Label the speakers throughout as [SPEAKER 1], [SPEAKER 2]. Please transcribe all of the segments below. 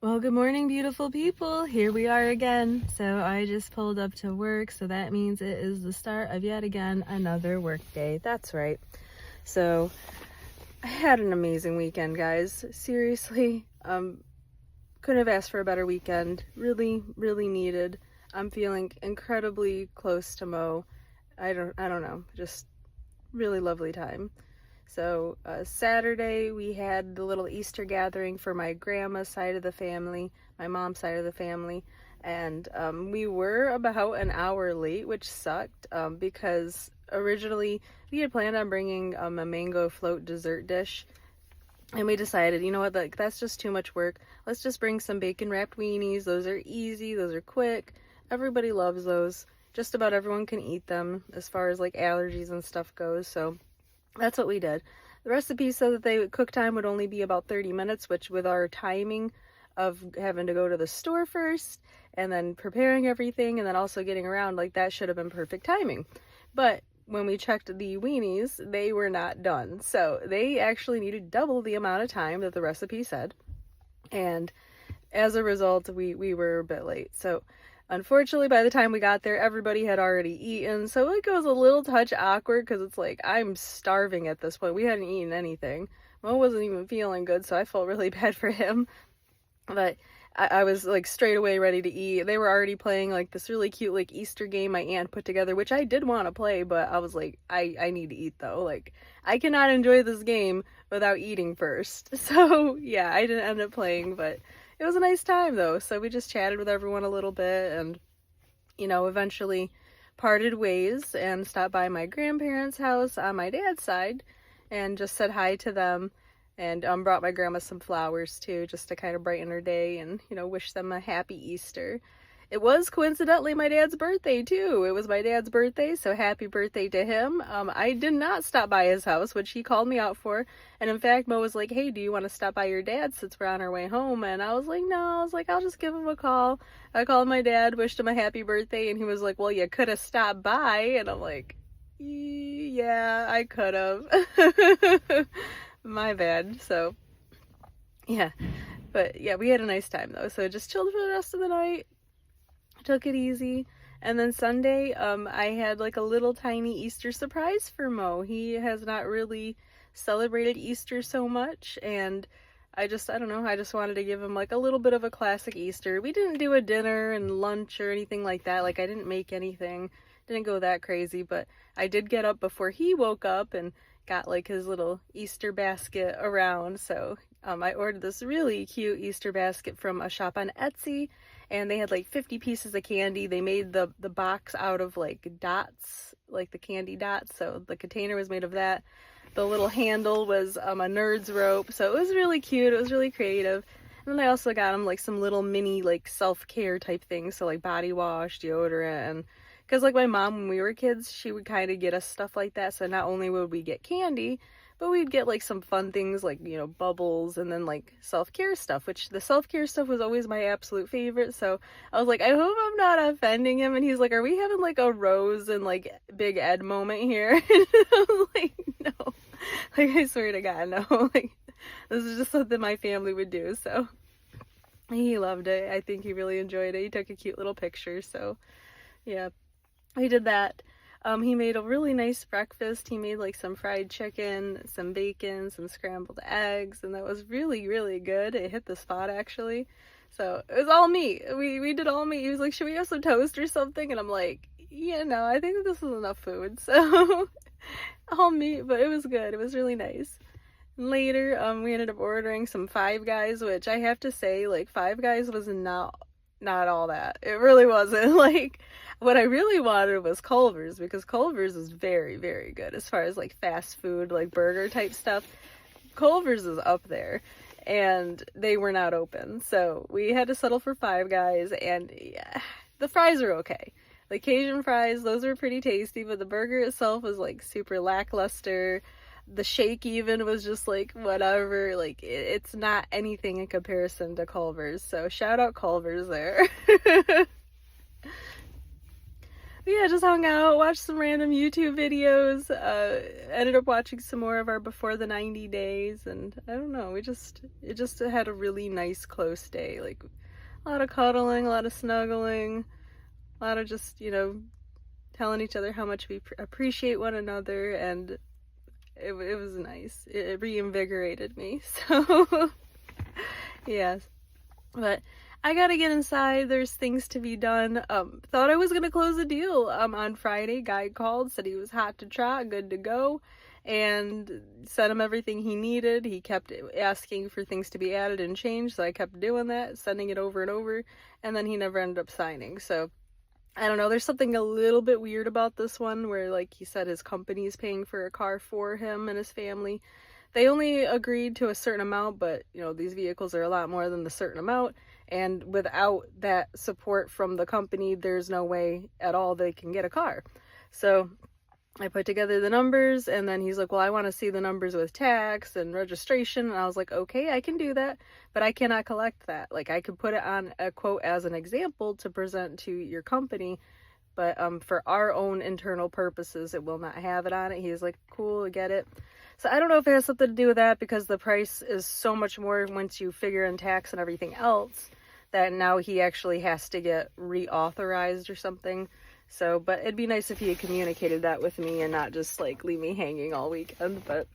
[SPEAKER 1] Well, good morning, beautiful people. Here we are again. So I just pulled up to work, so that means it is the start of yet again another work day. That's right. So I had an amazing weekend, guys. Seriously, couldn't have asked for a better weekend. Really, really needed. I'm feeling incredibly close to Mo. I don't know. Just really lovely time. So Saturday we had the little Easter gathering for my grandma's side of the family, my mom's side of the family, and we were about an hour late, which sucked because originally we had planned on bringing a mango float dessert dish, and we decided, you know what, like that's just too much work. Let's just bring some bacon wrapped weenies. Those are easy, those are quick. Everybody loves those. Just about everyone can eat them as far as like allergies and stuff goes. So that's what we did. The recipe said that the cook time would only be about 30 minutes, which with our timing of having to go to the store first and then preparing everything and then also getting around, like that should have been perfect timing. But when we checked the weenies, they were not done. So they actually needed double the amount of time that the recipe said. And as a result, we were a bit late. So unfortunately, by the time we got there, everybody had already eaten, so it goes a little touch awkward because it's like I'm starving at this point. We hadn't eaten anything. Mo wasn't even feeling good, so I felt really bad for him. But I was like straight away ready to eat. They were already playing like this really cute like Easter game my aunt put together, which I did want to play, but I was like, I need to eat though. Like I cannot enjoy this game without eating first. So yeah, I didn't end up playing, but it was a nice time though. So we just chatted with everyone a little bit and, eventually parted ways and stopped by my grandparents' house on my dad's side and just said hi to them and brought my grandma some flowers too, just to kind of brighten her day and, wish them a happy Easter. It was coincidentally my dad's birthday too. It was my dad's birthday, so happy birthday to him. I did not stop by his house, which he called me out for. And in fact, Mo was like, hey, do you want to stop by your dad since we're on our way home? And I was like, no. I was like, I'll just give him a call. I called my dad, wished him a happy birthday, and he was like, well, you could have stopped by. And I'm like, yeah, I could have. My bad. So, yeah. But yeah, we had a nice time though. So just chilled for the rest of the night. Took it easy. And then Sunday, I had like a little tiny Easter surprise for Mo. He has not really celebrated Easter so much, and I don't know, I just wanted to give him like a little bit of a classic Easter. We didn't do a dinner and lunch or anything like that. Like I didn't make anything, didn't go that crazy, but I did get up before he woke up and got like his little Easter basket around. So I ordered this really cute Easter basket from a shop on Etsy, and they had like 50 pieces of candy. They made the box out of like dots, like the candy dots, so the container was made of that. The little handle was a nerd's rope, so it was really cute. It was really creative. And then I also got him like some little mini like self-care type things, so like body wash, deodorant, and because like my mom, when we were kids, she would kind of get us stuff like that. So not only would we get candy, but we'd get like some fun things like, bubbles, and then like self-care stuff, which the self-care stuff was always my absolute favorite. So I was like, I hope I'm not offending him. And he's like, are we having like a Rose and like Big Ed moment here? And I was like, no. Like, I swear to God, no. Like, this is just something my family would do. So he loved it. I think he really enjoyed it. He took a cute little picture. So yeah, we did that. He made a really nice breakfast. He made like some fried chicken, some bacon, some scrambled eggs, and that was really, really good. It hit the spot actually. So it was all meat. We did all meat. He was like, should we have some toast or something? And I'm like, yeah, no, I think this is enough food. So all meat, but it was good. It was really nice. Later, we ended up ordering some Five Guys, which I have to say, like, Five Guys was not all that. It really wasn't. Like, what I really wanted was Culver's, because Culver's is very, very good as far as like fast food, like burger type stuff. Culver's is up there, and they were not open, so we had to settle for Five Guys. And yeah, the fries are okay. The Cajun fries, those were pretty tasty, but the burger itself was like super lackluster. The shake even was just like whatever. Like it's not anything in comparison to Culver's, so shout out Culver's there. yeah, just hung out, watched some random YouTube videos, ended up watching some more of our Before the 90 Days, and I don't know, it just had a really nice close day, like a lot of cuddling, a lot of snuggling, a lot of just, you know, telling each other how much we appreciate one another, and it was nice. It reinvigorated me, so yes. But I gotta get inside. There's things to be done. Thought I was gonna close a deal on Friday. Guy called, said he was hot to trot, good to go, and sent him everything he needed. He kept asking for things to be added and changed, so I kept doing that, sending it over and over, and then he never ended up signing. So I don't know, there's something a little bit weird about this one where, like, he said his company's paying for a car for him and his family. They only agreed to a certain amount, but, you know, these vehicles are a lot more than the certain amount, and without that support from the company, there's no way at all they can get a car. So I put together the numbers, and then he's like, well, I want to see the numbers with tax and registration, and I was like, okay, I can do that, but I cannot collect that. Like, I could put it on a quote as an example to present to your company, but for our own internal purposes, it will not have it on it. He's like, cool, I get it. So I don't know if it has something to do with that, because the price is so much more once you figure in tax and everything else, that now he actually has to get reauthorized or something. So, but it'd be nice if he had communicated that with me and not just like leave me hanging all weekend, but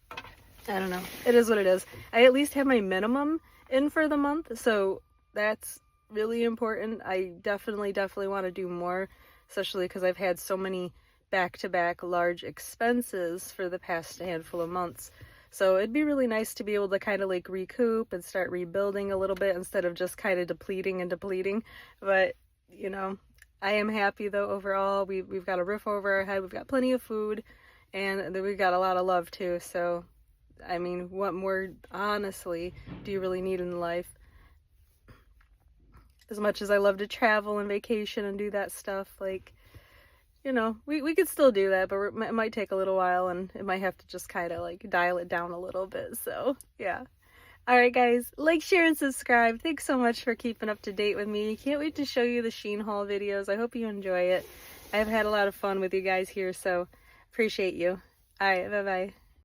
[SPEAKER 1] I don't know. It is what it is. I at least have my minimum in for the month, so that's really important. I definitely want to do more, especially because I've had so many back-to-back large expenses for the past handful of months. So it'd be really nice to be able to kind of like recoup and start rebuilding a little bit instead of just kind of depleting. But, you know, I am happy though overall. We've got a roof over our head, we've got plenty of food, and we've got a lot of love too. So, I mean, what more, honestly, do you really need in life? As much as I love to travel and vacation and do that stuff, like, you know, we could still do that, but it might take a little while, and it might have to just kind of like dial it down a little bit. So, yeah. Alright guys, like, share, and subscribe. Thanks so much for keeping up to date with me. Can't wait to show you the Shein haul videos. I hope you enjoy it. I've had a lot of fun with you guys here, so appreciate you. Alright, bye-bye.